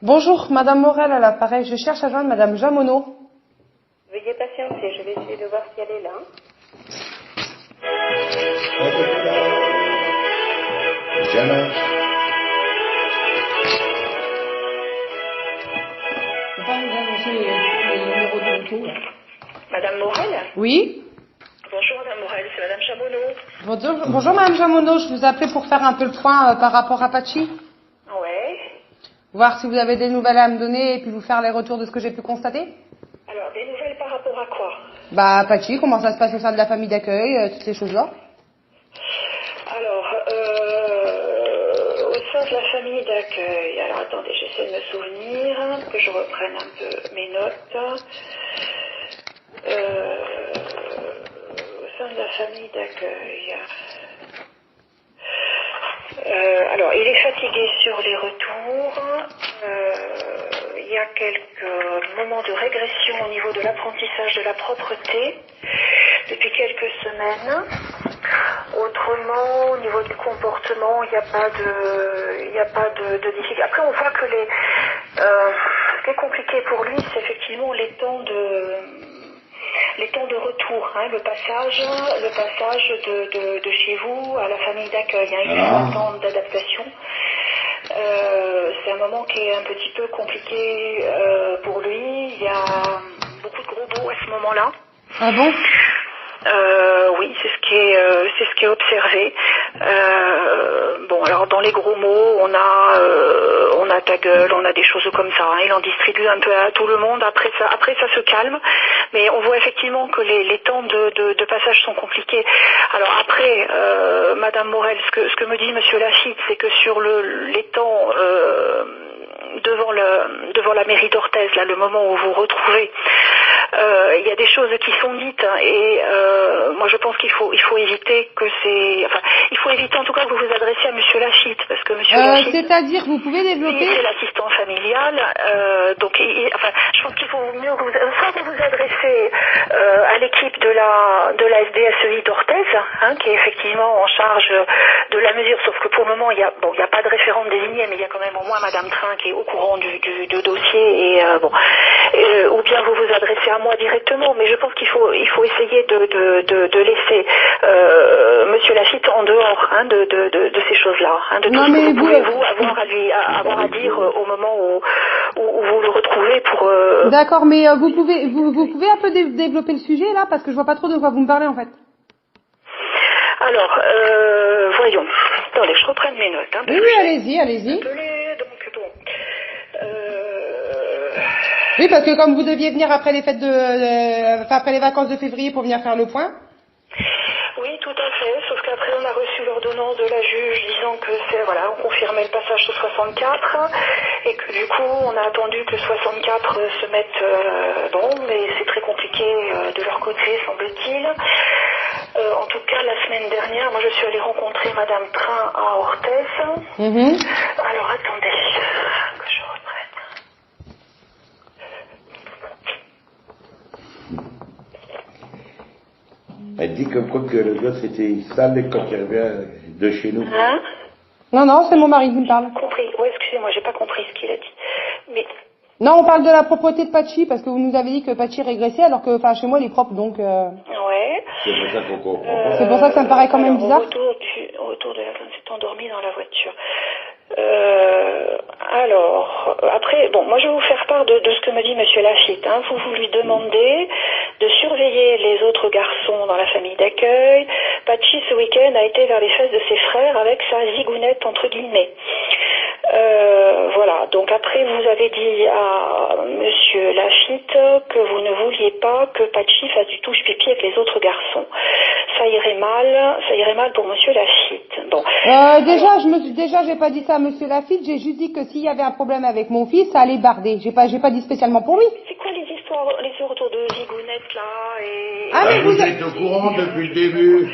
Bonjour, Madame Morel à l'appareil. Je cherche à joindre Madame Jamonneau. Veuillez patienter, je vais essayer de voir si elle est là. Jamais. Vous pouvez nous annoncer les numéros de l'auto là? Madame Morel? Oui. Bonjour Madame Morel, c'est Madame Chamonneau. Bonjour Madame Jamonneau, je vous appelais pour faire un peu le point par rapport à Pachi. Ouais. Voir si vous avez des nouvelles à me donner et puis vous faire les retours de ce que j'ai pu constater. Alors, des nouvelles par rapport à quoi? Bah Pachi, comment ça se passe au sein de la famille d'accueil, toutes ces choses-là. Alors, au sein de la famille d'accueil, alors attendez, j'essaie de me souvenir, que je reprenne un peu mes notes. Au sein de la famille d'accueil. Alors, il est fatigué sur les retours. Il y a quelques moments de régression au niveau de l'apprentissage de la propreté depuis quelques semaines. Autrement, au niveau du comportement, il n'y a pas de difficulté. Après, on voit que ce qui est compliqué pour lui, c'est effectivement les temps de retour, hein, le passage de chez vous à la famille d'accueil. Hein, il faut un temps d'adaptation. C'est un moment qui est un petit peu compliqué pour lui. Il y a beaucoup de gros mots à ce moment-là. Ah bon? Oui, c'est ce qui est observé. Bon, alors dans les gros mots, on a ta gueule, on a des choses comme ça. Hein. Il en distribue un peu à tout le monde. Après ça se calme, mais on voit effectivement que les temps de passage sont compliqués. Alors après, Madame Morel, ce que me dit Monsieur Lafitte, c'est que sur les temps devant la mairie d'Orthez, là, le moment où vous vous retrouvez, il y a des choses qui sont dites, hein, et moi je pense qu'il faut éviter il faut éviter en tout cas que vous vous adressiez à Monsieur Lafitte, parce que Monsieur Lafitte, C'est-à-dire, vous pouvez développer? c'est l'assistant familial, donc je pense qu'il faut mieux soit vous vous adresser à l'équipe de la SDSEI d'Orthez, hein, qui est effectivement en charge de la mesure, sauf que pour le moment il y a pas de référente désignée, mais il y a quand même au moins Madame Train qui est au courant du dossier, et ou bien vous vous adressez à moi directement, mais je pense qu'il faut essayer de laisser Monsieur Lafitte en dehors, hein, de ces choses-là, hein, de tout ce que vous pouvez avoir à dire au moment où vous le retrouvez pour. D'accord, mais vous pouvez un peu développer le sujet là, parce que je vois pas trop de quoi vous me parlez en fait. Alors, voyons. Attendez, je reprenne mes notes. Hein, Oui, allez-y. Donc bon. Oui, parce que comme vous deviez venir après les fêtes après les vacances de février pour venir faire le point. Oui, tout à fait, sauf qu'après on a reçu l'ordonnance de la juge disant que on confirmait le passage sur 64, et que du coup on a attendu que 64 se mette mais c'est très compliqué de leur côté, semble-t-il. En tout cas, la semaine dernière, moi je suis allée rencontrer Madame Train à Orthez. Alors attendez, que je reprenne. Elle dit que quoi que le gosse était sale quand il revient de chez nous. Hein? Non, c'est mon mari qui me parle. Compris. Ouais, excusez-moi, j'ai pas compris ce qu'il a dit. Mais Non, on parle de la propreté de Pachi, parce que vous nous avez dit que Pachi régressait, alors que, chez moi, il est propre, donc. ouais. C'est pour ça qu'on comprend. C'est pour ça que ça me paraît quand même bizarre. Au retour de la femme s'est endormie dans la voiture. Après, bon, moi je vais vous faire part de ce que me dit Monsieur Lafitte. Hein. Vous lui demandez de surveiller les autres garçons dans la famille d'accueil. Pachi, ce week-end, a été vers les fesses de ses frères avec sa zigounette, entre guillemets. Voilà, donc après vous avez dit à Monsieur Lafitte que vous ne vouliez pas que Pachi fasse du touche-pipi avec les autres garçons. Ça irait mal pour Monsieur Lafitte. Bon. Déjà, j'ai pas dit ça à Monsieur Lafitte, j'ai juste dit que s'il y avait un problème avec mon fils, ça allait barder. J'ai pas dit spécialement pour lui. C'est quoi les histoires autour de zigounette là et... mais vous êtes au courant depuis le début.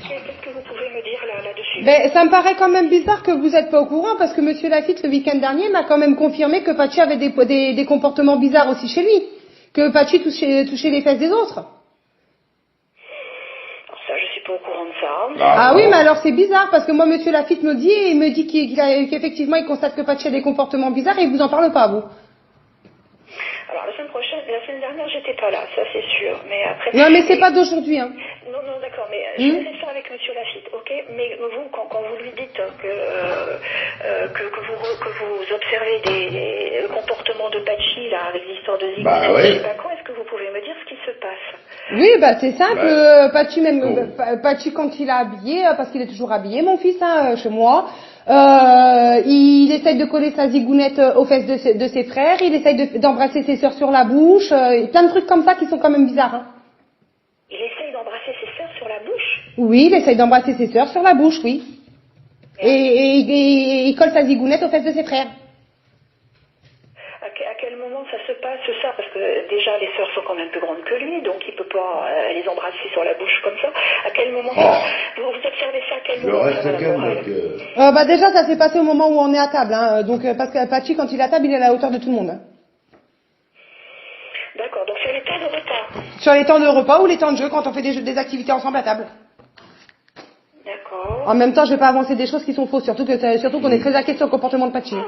Qu'est-ce que vous pouvez me dire là-dessus? Ben, ça me paraît quand même bizarre que vous êtes pas au courant, parce que Monsieur Lafitte, le week-end dernier, m'a quand même confirmé que Pachi avait des comportements bizarres aussi chez lui. Que Pachi touchait les fesses des autres. Ça, je suis pas au courant de ça. Ah oui, mais alors c'est bizarre, parce que moi, monsieur Lafitte me dit, et il me dit qu'effectivement, il constate que Patchy a des comportements bizarres, et il vous en parle pas, vous. Alors, la semaine dernière, j'étais pas là, ça c'est sûr. Mais après. Non, mais c'est pas d'aujourd'hui, hein. Non, d'accord, mais je vais faire ça avec monsieur Lafitte, ok? Mais vous, quand vous lui dites que vous observez le comportement de Patchy, là, avec l'histoire de Ziggy, je sais pas quoi, est-ce que vous pouvez me dire ce qui se passe? Oui, c'est simple, Patchy Patchy quand il est habillé, parce qu'il est toujours habillé, mon fils, hein, chez moi, il essaye de coller sa zigounette aux fesses de ses frères, il essaye d'embrasser ses sœurs sur la bouche, plein de trucs comme ça qui sont quand même bizarres, hein. Il essaye d'embrasser ses sœurs sur la bouche? Oui, il essaye d'embrasser ses sœurs sur la bouche, oui. Et il colle sa zigounette aux fesses de ses frères. À quel moment ça se passe ça? Parce que déjà les sœurs sont quand même plus grandes que lui, donc il peut pas les embrasser sur la bouche comme ça. À quel moment vous observez ça? À quel moment? Déjà ça s'est passé au moment où on est à table, hein. Donc parce que Patchy quand il est à table il est à la hauteur de tout le monde, hein. D'accord, donc sur les temps de repas. Sur les temps de repas ou les temps de jeu quand on fait des activités ensemble à table. D'accord. En même temps je vais pas avancer des choses qui sont fausses, surtout qu'on est très inquiet sur le comportement de Patchy. Mais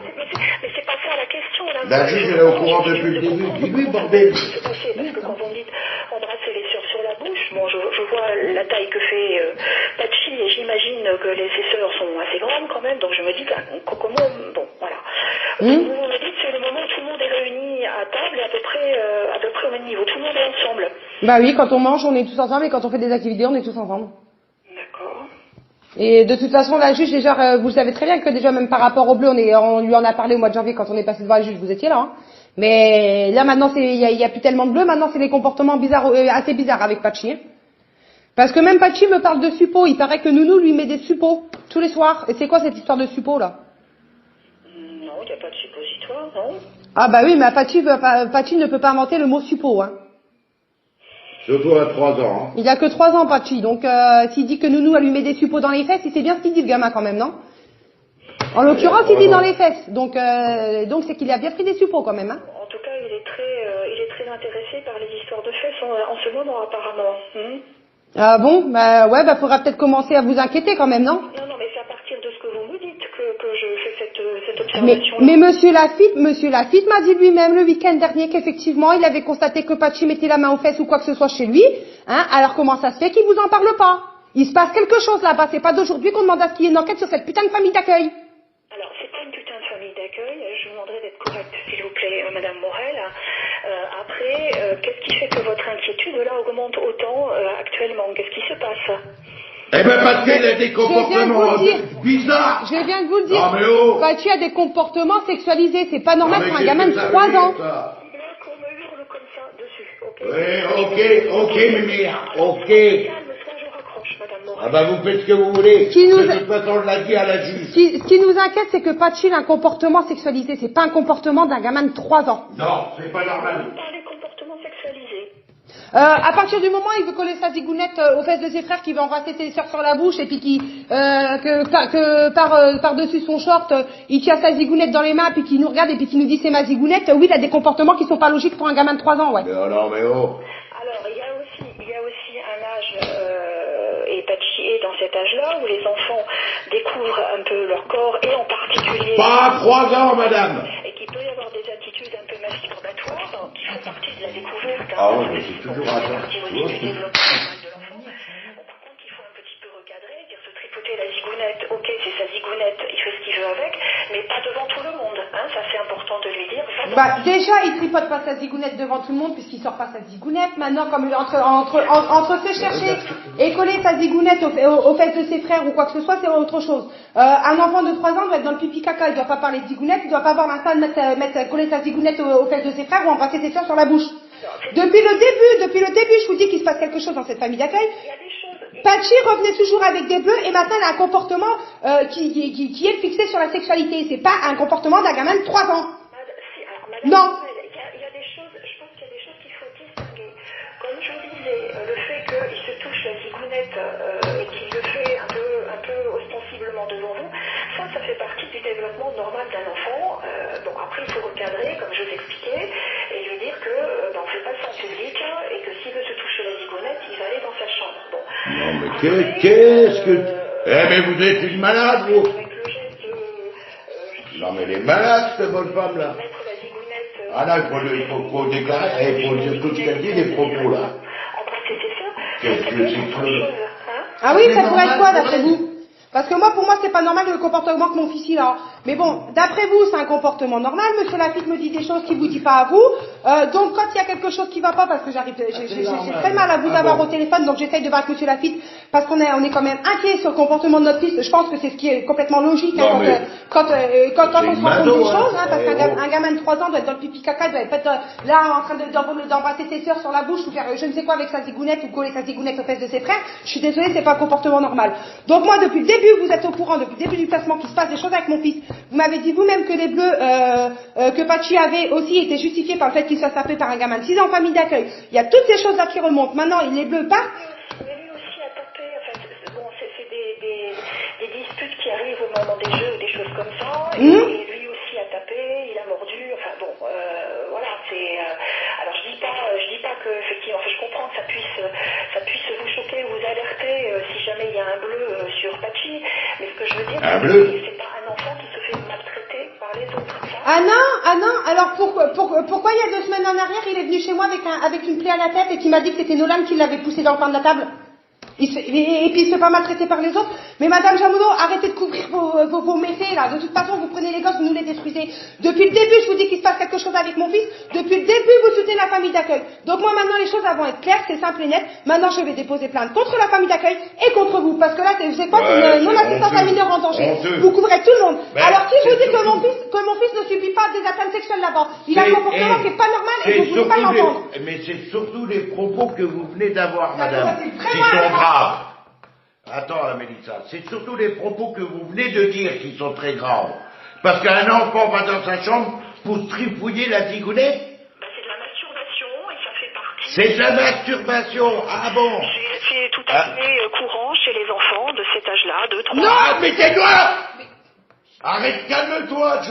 c'est pas ça la question là. La juge elle est au courant depuis le début. Dis-lui bordel. C'est passé parce que quand vous me dites embrasser les sœurs sur la bouche, bon je vois la taille que fait Patchy et j'imagine que ses sœurs sont assez grandes quand même, donc je me dis comment voilà. Vous me dites c'est le moment où tout le monde est réuni à table et à peu près au même niveau, tout le monde est ensemble. Bah oui, quand on mange on est tous ensemble et quand on fait des activités on est tous ensemble. D'accord. Et de toute façon, la juge, déjà, vous savez très bien que déjà, même par rapport au bleu, on lui en a parlé au mois de janvier quand on est passé devant la juge, vous étiez là, hein. Mais là, maintenant, il y a plus tellement de bleu, maintenant, c'est des comportements bizarres, assez bizarres avec Patchy, hein. Parce que même Patchy me parle de suppos, il paraît que Nounou lui met des suppos, tous les soirs. Et c'est quoi cette histoire de suppos, là? Non, il n'y a pas de suppositoire, non. Ah bah oui, mais Patchy ne peut pas inventer le mot suppos, hein. Surtout à 3 ans. Hein. Il a que 3 ans, Patchy, donc s'il dit que Nounou a lui met des suppos dans les fesses, il sait bien ce qu'il dit le gamin quand même, non? En l'occurrence, il dit dans les fesses, donc c'est qu'il a bien pris des suppos quand même, hein. En tout cas, il est très intéressé par les histoires de fesses en ce moment apparemment. Ah bon? Faudra peut-être commencer à vous inquiéter quand même, non? Non, mais c'est à partir de ce que vous me dites que je fais cette observation. Mais monsieur Lafitte m'a dit lui-même le week-end dernier qu'effectivement il avait constaté que Patchy mettait la main aux fesses ou quoi que ce soit chez lui, hein. Alors comment ça se fait qu'il vous en parle pas? Il se passe quelque chose là-bas, c'est pas d'aujourd'hui qu'on demande à ce qu'il y ait une enquête sur cette putain de famille d'accueil. Alors, c'est pas une putain de famille d'accueil, je vous demanderai d'être correcte, s'il vous plaît, Madame Morel. Après, qu'est-ce qui fait que votre inquiétude là augmente autant actuellement? Qu'est-ce qui se passe? Eh ben parce qu'il a des comportements bizarres. Je viens de vous le dire. Non mais oh. Patchy a des comportements sexualisés, c'est pas normal pour un gamin de 3 ans. Qu'on me hurle comme ça dessus, ok? Oui, ok, mémère, ok. Calme, soit je raccroche, Madame Morel. Ah bah vous faites ce que vous voulez. De toute façon, on l'a dit à la juge. Ce qui nous inquiète, c'est que Patchy a un comportement sexualisé, c'est pas un comportement d'un gamin de 3 ans. Non, c'est pas normal. Vous parlez comportement sexualisé. À partir du moment où il veut coller sa zigounette aux fesses de ses frères, qu'il veut embrasser ses sœurs sur la bouche et puis par-dessus son short, il tient sa zigounette dans les mains puis qu'il nous regarde et puis qu'il nous dit c'est ma zigounette, oui, il a des comportements qui sont pas logiques pour un gamin de 3 ans, ouais. Mais non, mais oh. Alors, il y a aussi un âge, et Patchy est dans cet âge-là, où les enfants découvrent un peu leur corps, et en particulier... Pas à 3 ans, madame. Et qu'il peut y avoir des attitudes un peu masturbatoires, qui font partie de la découverte. Ah oui, mais c'est toujours à ça. Partie aussi du développement normal de l'enfant. Bon, par contre, il faut un petit peu recadrer, dire se tripoter la zigounette, ok, c'est sa zigounette, il fait ce qu'il veut avec, mais pas devant tout le monde, hein, ça c'est important de lui dire. Déjà, il tripote pas sa zigounette devant tout le monde puisqu'il sort pas sa zigounette. Maintenant, comme entre se chercher et coller sa zigounette aux fesses de ses frères ou quoi que ce soit, c'est autre chose. Un enfant de 3 ans doit être dans le pipi caca, il doit pas parler de zigounette, il doit pas avoir l'instinct de coller sa zigounette aux fesses de ses frères ou embrasser ses soeurs sur la bouche. Depuis le début, je vous dis qu'il se passe quelque chose dans cette famille d'accueil. Patchy revenait toujours avec des bleus et maintenant elle a un comportement qui est fixé sur la sexualité. C'est pas un comportement d'un gamin de 3 ans. Non. Il y a des choses, je pense qu'il y a des choses qu'il faut distinguer. Comme je vous disais, le fait qu'il se touche la zigounette et qu'il le fait un peu ostensiblement devant vous, ça fait partie du développement normal d'un enfant. Bon, après, il faut recadrer, comme je vous expliquais, et lui dire que on ne fait pas ça en public et que s'il veut se toucher la zigounette, il va aller dans sa chambre. Bon. Non, mais Qu'est-ce que... Eh mais vous êtes une malade, vous. Avec le geste, Non mais elle est malade, cette bonne femme-là. mettre la zigounette... Ah là, il faut déclarer, il faut dire tout ce qu'elle dit, les propos, là. Après, c'est ça. Qu'est-ce que c'est autre que... chose, Ah oui, ça pourrait être quoi d'après vous? Parce que moi, pour moi, c'est pas normal le comportement que mon fils il a. Mais bon, d'après vous, c'est un comportement normal. Monsieur Lafitte me dit des choses qu'il vous dit pas à vous. Donc, quand il y a quelque chose qui va pas, parce que j'ai très mal à vous avoir au téléphone, donc j'essaye de voir avec Monsieur Lafitte, parce qu'on est quand même inquiet sur le comportement de notre fils. Je pense que c'est ce qui est complètement logique Non, quand on se rend compte des choses, parce Eh, qu'un gamin de 3 ans doit être dans le pipi caca, doit être là en train d'embrasser ses sœurs sur la bouche ou faire je ne sais quoi avec sa zigounette ou coller sa zigounette aux fesses de ses frères. Je suis désolée, c'est pas un comportement normal. Donc moi, depuis le début, vous êtes au courant, depuis le début du placement, qu'il se passe des choses avec mon fils. Vous m'avez dit vous-même que les bleus que Pachi avait aussi étaient justifiés par le fait qu'il soit tapé par un gamin de 6 ans en famille d'accueil. Il y a toutes ces choses-là qui remontent. Maintenant, les bleus partent. Mais lui aussi a tapé, enfin, bon, c'est des disputes qui arrivent au moment des jeux ou des choses comme ça, et lui aussi a tapé, il a mordu, enfin bon, voilà, c'est... alors je dis pas que, effectivement, enfin, je comprends que ça puisse vous choquer ou vous alerter si jamais il y a un bleu sur Pachi, mais ce que je veux dire, c'est pas un enfant qui se fait maltraiter par les autres. Ah non, alors pourquoi il y a 2 semaines en arrière, il est venu chez moi avec une plaie à la tête et qui m'a dit que c'était Nolan qui l'avait poussé dans le coin de la table? Et puis il se fait pas maltraiter par les autres. Mais Madame Jamono, arrêtez de couvrir vos méfaits là. De toute façon, vous prenez les gosses, vous nous les détruisez. Depuis le début, je vous dis qu'il se passe quelque chose avec mon fils. Depuis le début, vous soutenez la famille d'accueil. Donc moi maintenant, les choses vont être claires, c'est simple et net. Maintenant, je vais déposer plainte contre la famille d'accueil et contre vous. Parce que là, c'est quoi une non-assistance à mineur en danger. Vous couvrez tout le monde. Alors si je vous dis que mon fils ne subit pas des atteintes sexuelles là-bas, il a un comportement qui est pas normal et vous ne voulez pas l'entendre. Mais c'est surtout les propos que vous venez d'avoir, madame, c'est très qui mal, sont graves. Attends, Mélissa, c'est surtout les propos que vous venez de dire qui sont très graves. Parce qu'un enfant va dans sa chambre pour trifouiller la zigounette. C'est de la masturbation et ça fait partie... C'est de la masturbation. Ah bon? C'est tout à fait courant chez les enfants de cet âge-là, 2, 3 ans. Non, mais tais-toi! Arrête, calme-toi,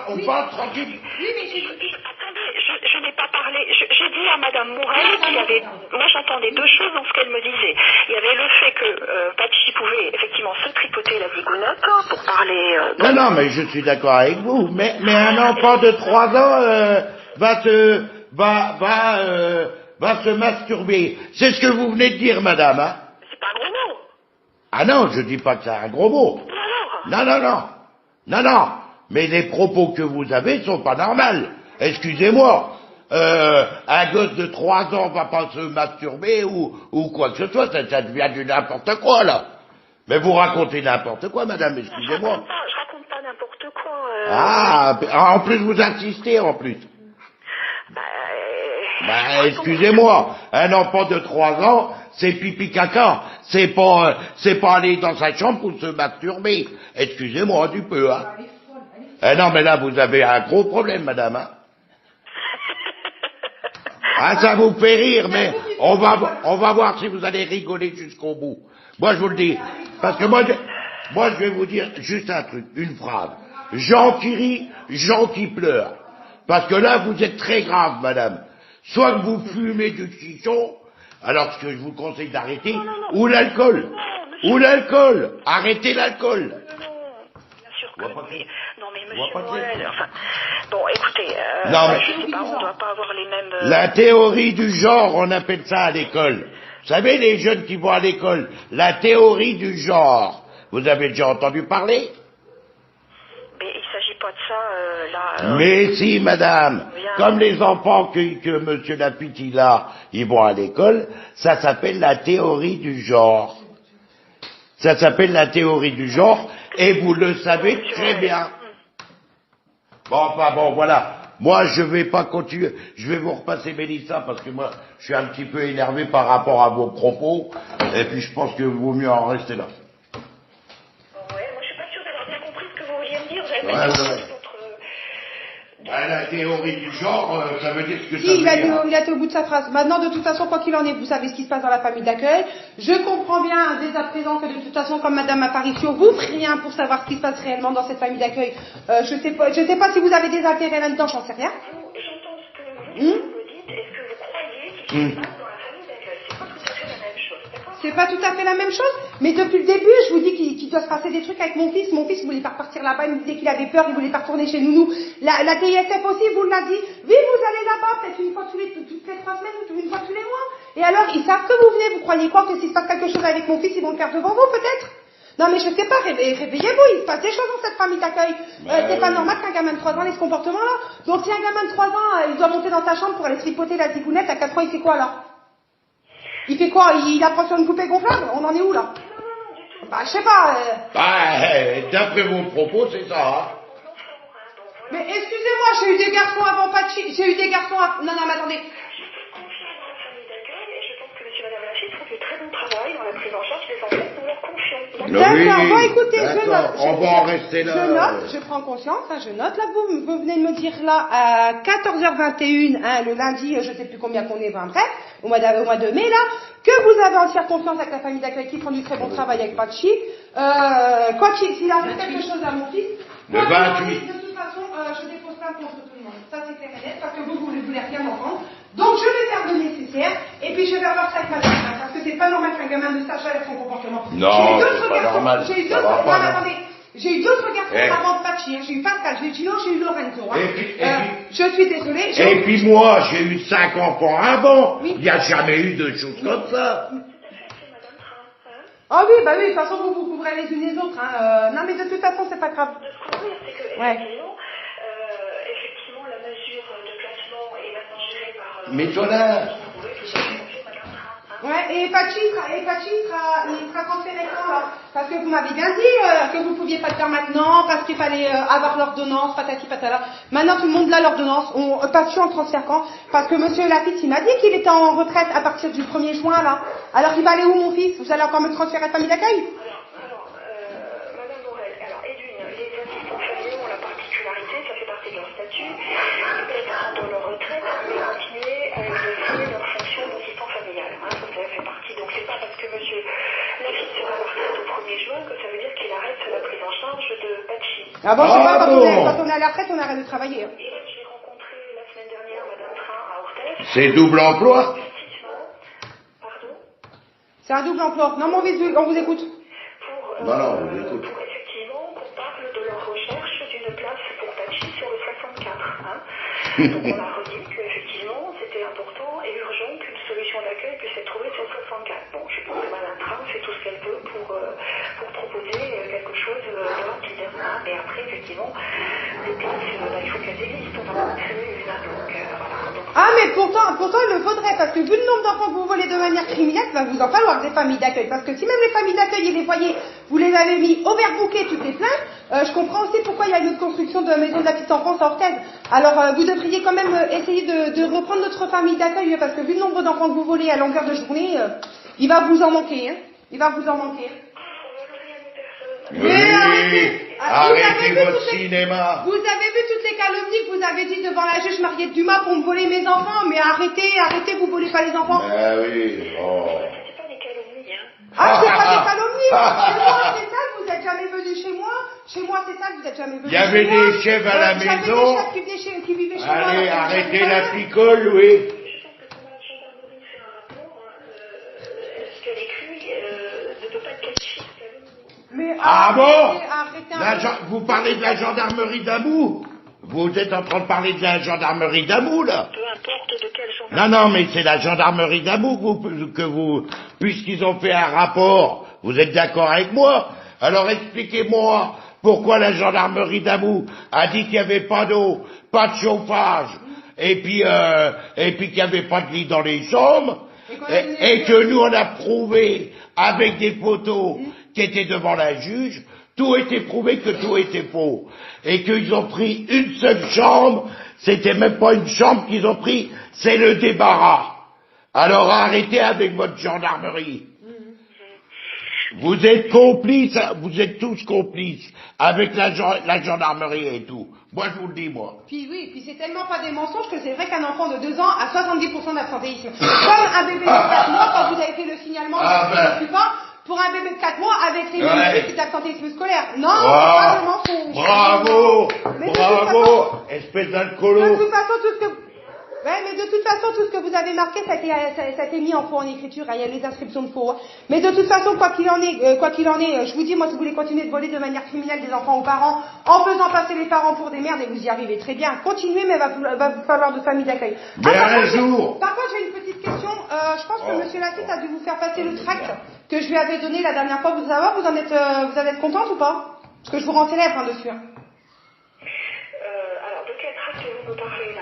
on parle tranquille. Attendez, je n'ai pas parlé. J'ai dit à Madame Morel qu'il y avait... Moi, j'entendais 2 choses dans ce qu'elle me disait. Il y avait le fait que Pachi pouvait effectivement se tripoter la zigounette pour parler... Non, mais je suis d'accord avec vous. Mais un enfant de 3 ans va se masturber. C'est ce que vous venez de dire, madame, hein? C'est pas un gros mot. Ah non, je dis pas que c'est un gros mot. Non, mais les propos que vous avez sont pas normaux. Excusez-moi. Un gosse de 3 ans va pas se masturber ou quoi que ce soit, ça devient du n'importe quoi, là. Mais vous racontez n'importe quoi, madame, excusez-moi. Je raconte pas n'importe quoi. En plus vous insistez, en plus. Excusez-moi, un enfant de 3 ans, c'est pipi caca, c'est pas aller dans sa chambre pour se masturber. Excusez-moi du peu, hein. Non, mais là, vous avez un gros problème, madame, hein. Ça vous fait rire, mais on va voir si vous allez rigoler jusqu'au bout. Moi, je vous le dis, parce que moi, je vais vous dire juste un truc, une phrase. Gens qui rient, gens qui pleurent. Parce que là, vous êtes très grave, madame. Soit que vous fumez du chichon, alors ce que je vous conseille d'arrêter, ou l'alcool. Arrêtez l'alcool. Bien sûr que oui. Non, mais monsieur Noël, enfin... Bon, écoutez, je sais pas, on doit pas avoir les mêmes... La théorie du genre, on appelle ça à l'école. Vous savez, les jeunes qui vont à l'école, la théorie du genre. Vous avez déjà entendu parler? Mais il s'agit pas de ça, là... Mais si, madame. Comme les enfants que monsieur Lafitte, ils vont à l'école, ça s'appelle la théorie du genre. Ça s'appelle la théorie du genre, et vous le savez très bien. Bon, voilà. Moi, je vais pas continuer. Je vais vous repasser Mélissa, parce que moi, je suis un petit peu énervé par rapport à vos propos, et puis je pense que vaut mieux en rester là. Ouais, moi je suis pas sûre d'avoir bien compris ce que vous vouliez me dire. Vous avez pas La théorie du genre, ça veut dire ce que ça veut il dire. Il a été au bout de sa phrase. Maintenant, de toute façon, quoi qu'il en est, vous savez ce qui se passe dans la famille d'accueil. Je comprends bien dès à présent que de toute façon, comme Madame Apparition, vous ferez rien pour savoir ce qui se passe réellement dans cette famille d'accueil. Je sais pas si vous avez des intérêts là-dedans, j'en sais rien. J'entends ce que vous me dites. Est-ce que vous croyez qu'il se passe dans la famille d'accueil? C'est pas tout à fait la même chose, d'accord? C'est pas tout à fait la même chose. Mais depuis le début, je vous dis qu'il doit se passer des trucs avec mon fils. Mon fils voulait pas repartir là-bas, il me disait qu'il avait peur, il voulait pas retourner chez nous. La TISF aussi vous l'a dit. Oui, vous allez là-bas, peut-être une fois toutes les 3 semaines, ou une fois tous les mois. Et alors, ils savent que vous venez, vous croyez quoi que s'il se passe quelque chose avec mon fils, ils vont le faire devant vous, peut-être? Non mais je sais pas, réveillez-vous, il se passe des choses dans cette famille d'accueil. C'est pas normal qu'un gamin de 3 ans ait ce comportement-là. Donc si un gamin de 3 ans, il doit monter dans sa chambre pour aller tripoter la zigounette, à 4 ans, il fait quoi là? Il fait quoi? Il apprend sur une poupée gonflable? On en est où là? Bah je sais pas. D'après vos propos, c'est ça. Hein. Mais excusez-moi, j'ai eu des garçons avant Pachi, j'ai eu des garçons avant... Non, mais attendez. D'accord, bon écoutez, je note. On va en rester là. Je note, je prends conscience, hein, je note. Là, vous venez de me dire là, à 14h21, hein, le lundi, je sais plus combien qu'on est, bref, au mois de mai, là, que vous avez entière confiance avec la famille d'accueil qui font du très bon travail avec Pachi. Quoi s'il a fait quelque chose à mon fils, le 28. De toute façon, je dépose plainte contre tout le monde. Ça, c'est clair et net, parce que vous voulez rien entendre. Donc, je vais faire le nécessaire, et puis je vais avoir ça avec ma fille, parce que c'est pas normal qu'un gamin de stage avec son comportement. Non, c'est pas normal. J'ai eu d'autres garçons avant de Pachi, hein. J'ai eu Pascal, j'ai eu Gino, j'ai eu Lorenzo. Hein. Je suis désolée. Et puis moi, j'ai eu 5 enfants avant. Oui. Il n'y a jamais eu de choses comme ça. Ah oui, bah oui, de toute façon, vous couvrez les unes les autres. Hein. Non, mais de toute façon, c'est pas grave. Ce qu'on veut, c'est que, effectivement, la mesure de placement est maintenant gérée par... Mais toi Ouais, et Pachi sera transféré quand, là? Parce que vous m'avez bien dit que vous pouviez pas le faire maintenant, parce qu'il fallait avoir l'ordonnance, patati patala. Maintenant, tout le monde a l'ordonnance. Pachi en transfère quand? Parce que monsieur Lafitte, il m'a dit qu'il était en retraite à partir du 1er juin, là. Alors, il va aller où, mon fils? Vous allez encore me transférer à la famille d'accueil? Madame Morel, alors, et d'une, les assistants familiaux ont la particularité, ça fait partie de leur statut, ils peuvent prendre leur retraite, mais continuer à exercer leur fonction d'assistant familial. Hein, ça fait partie, donc c'est pas parce que monsieur Lafitte sera à la retraite au 1er juin que ça veut dire qu'il arrête la prise en charge de Pachi. Ah bon, je sais pas, quand on est à la retraite, on arrête de travailler. Hein. Et j'ai rencontré la semaine dernière Madame Train à Orthez. C'est double emploi? Pardon? C'est un double emploi. Non, mon fils, on vous écoute. Non, on vous écoute. Pour effectivement qu'on parle de leur recherche d'une place pour Pachi sur le 64. Hein. Donc on a redit qu'effectivement c'était important et urgent qu'une solution d'accueil puisse être trouvée sur le 64. Bon, je pense que Madame Train fait tout ce qu'elle peut pour proposer quelque chose de rapide. Hein. Et après, effectivement, les places, il faut qu'elles existent. On va en créer une. Donc, voilà. Donc, Ah, mais pourtant, il le faudrait, parce que vu le nombre d'enfants que vous volez de manière criminelle, va vous en falloir des familles d'accueil. Parce que si même les familles d'accueil et les foyers, vous les avez mis overbookés toutes les plaintes, je comprends aussi pourquoi il y a une autre construction de maison de la petite enfance à Orthez. Alors, vous devriez quand même essayer de reprendre notre famille d'accueil, parce que vu le nombre d'enfants que vous volez à longueur de journée, il va vous en manquer, hein. Il va vous en manquer. Mais arrêtez votre cinéma. Vous avez vu toutes les calomnies que vous avez dit devant la juge Mariette Dumas pour me voler mes enfants, mais arrêtez, vous volez pas les enfants. Ben oui, oh. c'est pas des calomnies, hein. Ah, c'est pas des calomnies. Chez moi, c'est ça que vous êtes jamais venu chez moi. Chez moi, c'est ça que vous êtes jamais venu. Il y avait des chefs à la J'avais maison. des chefs qui vivaient chez moi. Allez, arrêtez la picole, oui. Mais Ah bon? arrêtez Vous parlez de la gendarmerie d'Amou? Vous êtes en train de parler de la gendarmerie d'Amou, là? Peu importe de quel gendarmerie. Non, mais c'est la gendarmerie d'Amou puisqu'ils ont fait un rapport, vous êtes d'accord avec moi? Alors expliquez-moi pourquoi la gendarmerie d'Amou a dit qu'il n'y avait pas d'eau, pas de chauffage, et puis qu'il n'y avait pas de lit dans les chambres, et que nous on a prouvé avec des photos qui étaient devant la juge, tout était prouvé que tout était faux. Et qu'ils ont pris une seule chambre, c'était même pas une chambre qu'ils ont pris, c'est le débarras. Alors arrêtez avec votre gendarmerie. Vous êtes complices, vous êtes tous complices avec la gendarmerie et tout. Moi je vous le dis, moi. Puis c'est tellement pas des mensonges que c'est vrai qu'un enfant de 2 ans a 70% d'absentéisme. Comme un bébé de 4 mois, quand vous avez fait le signalement, pour un bébé de 4 mois avec les petits d'absentéisme scolaire. Non, c'est pas des mensonges. Bravo, espèce d'alcoolo. De toute façon, tout ce que... Ouais, mais de toute façon, tout ce que vous avez marqué, ça a été mis en faux en écriture. Il y a les inscriptions de faux. Mais de toute façon, quoi qu'il en est, je vous dis, moi, si vous voulez continuer de voler de manière criminelle des enfants aux parents, en faisant passer les parents pour des merdes, et vous y arrivez très bien, continuez, mais il va vous falloir de famille d'accueil. Mais un jour. Par contre, j'ai une petite question. Je pense que Monsieur Lafitte a dû vous faire passer le tract que je lui avais donné la dernière fois. Vous en êtes contente ou pas? Parce que je vous rends célèbre dessus. Alors, de quel tract vous me parlez là?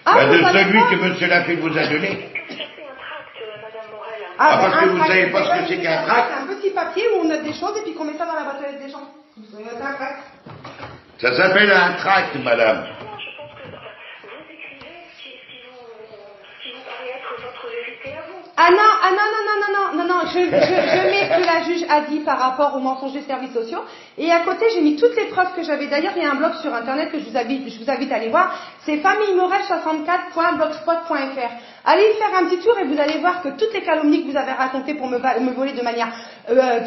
De celui que Monsieur Lafitte vous a donné. Que c'est un tract, Madame Morel? Parce que vous savez pas ce que c'est qu'un tract. C'est un petit papier où on note des choses et puis qu'on met ça dans la boîte aux lettres des gens. C'est un tract. Ça s'appelle un tract, madame. Non, je pense que vous écrivez ce qui vous paraît être votre vérité à vous. Ah non, je mets ce que la juge a dit par rapport aux mensonges des services sociaux. Et à côté, j'ai mis toutes les preuves que j'avais. D'ailleurs, il y a un blog sur Internet que je vous invite à aller voir. C'est famillemorel64.blogspot.fr. Allez y faire un petit tour et vous allez voir que toutes les calomnies que vous avez racontées pour me voler de manière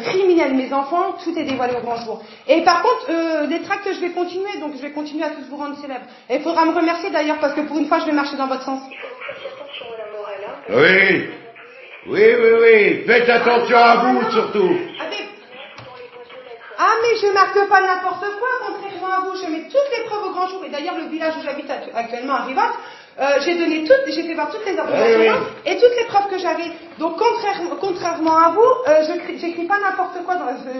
criminelle mes enfants, tout est dévoilé au grand jour. Et par contre, les tracts, je vais continuer, donc je vais continuer à tous vous rendre célèbres. Et il faudra me remercier d'ailleurs parce que pour une fois, je vais marcher dans votre sens. Il faut que vous fassiez attention, Madame Morel. Hein, Oui. Oui. Faites attention à vous, surtout. Ah mais je marque pas n'importe quoi, contrairement à vous, je mets toutes les preuves au grand jour. Et d'ailleurs le village où j'habite actuellement à Rivas, j'ai fait voir toutes les ordonnances et toutes les preuves que j'avais. Donc contrairement à vous, j'écris pas n'importe quoi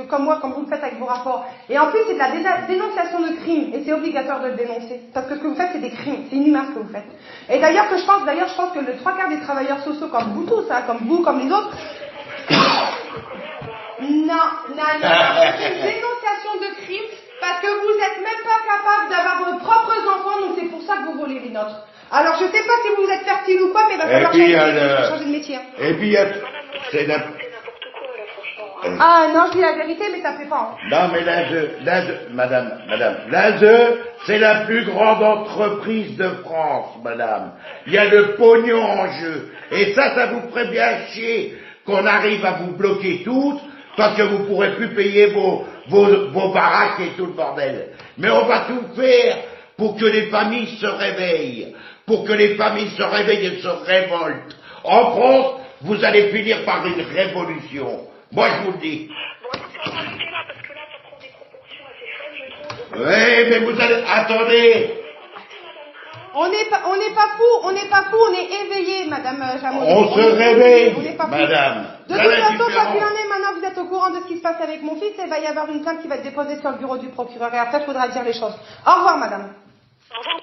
comme vous le faites avec vos rapports. Et en plus c'est de la dénonciation de crimes et c'est obligatoire de le dénoncer. Parce que ce que vous faites c'est des crimes, c'est inhumain ce que vous faites. Et d'ailleurs je pense que le 3/4 des travailleurs sociaux comme vous tous, comme vous, comme les autres, non, c'est une dénonciation de crime parce que vous n'êtes même pas capable d'avoir vos propres enfants, donc c'est pour ça que vous volez les nôtres. Alors je sais pas si vous êtes fertile ou pas, mais il va falloir changer de métier. Et puis, c'est n'importe quoi, là, franchement. Ah non, je dis la vérité, mais ça fait pas. Hein. Non, mais madame, c'est la plus grande entreprise de France, madame. Il y a le pognon en jeu. Et ça vous ferait bien chier qu'on arrive à vous bloquer toutes, parce que vous ne pourrez plus payer vos baraques et tout le bordel. Mais on va tout faire pour que les familles se réveillent, et se révoltent. En France, vous allez finir par une révolution. Moi, je vous le dis. Bon, écoutez, on va arrêter là, parce que là, ça prend des proportions assez folles, je trouve. Oui, mais vous allez... Attendez. On n'est pas fou, on est éveillé, Madame Jameau. On se réveille, on n'est pas fou. madame. De toute façon, quoi qu'il en est, maintenant vous êtes au courant de ce qui se passe avec mon fils, et il va y avoir une plainte qui va être déposée sur le bureau du procureur, et après il faudra dire les choses. Au revoir, madame. Au revoir.